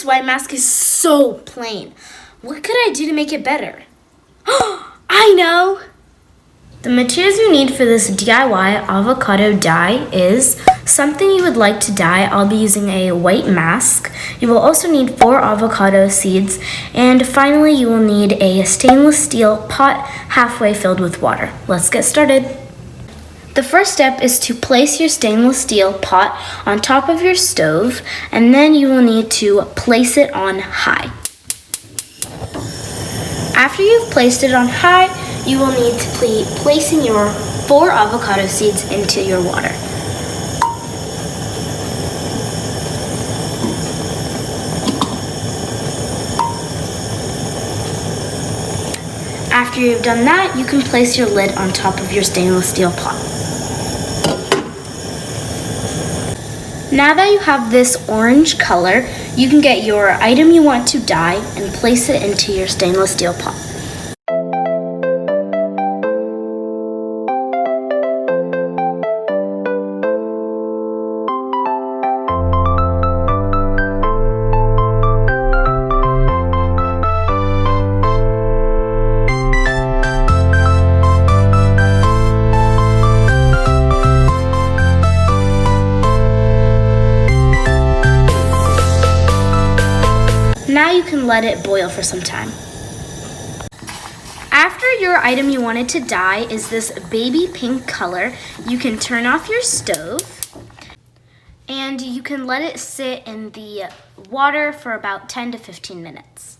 This white mask is so plain. What could I do to make it better? I know! The materials you need for this DIY avocado dye is something you would like to dye. I'll be using a white mask. You will also need 4 avocado seeds. And finally, you will need a stainless steel pot halfway filled with water. Let's get started. The first step is to place your stainless steel pot on top of your stove, and then you will need to place it on high. After you've placed it on high, you will need to be placing your 4 avocado seeds into your water. After you've done that, you can place your lid on top of your stainless steel pot. Now that you have this orange color, you can get your item you want to dye and place it into your stainless steel pot. Now you can let it boil for some time. After your item you wanted to dye is this baby pink color, you can turn off your stove and you can let it sit in the water for about 10 to 15 minutes.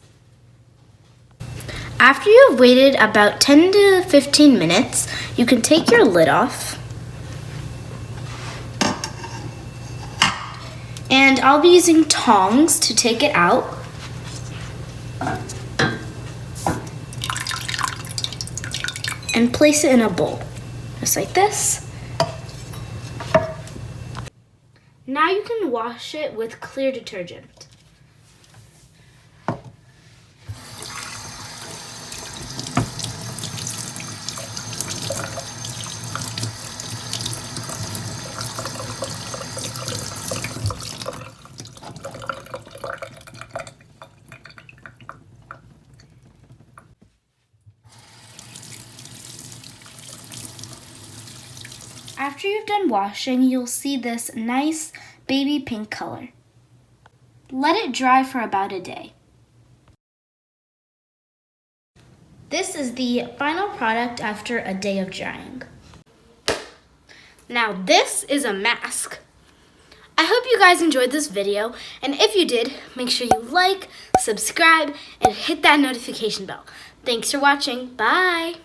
After you've waited about 10 to 15 minutes, you can take your lid off. And I'll be using tongs to take it out. And place it in a bowl, just like this. Now you can wash it with clear detergent. After you've done washing, you'll see this nice baby pink color. Let it dry for about a day. This is the final product after a day of drying. Now this is a mask. I hope you guys enjoyed this video, and if you did, make sure you like, subscribe, and hit that notification bell. Thanks for watching. Bye!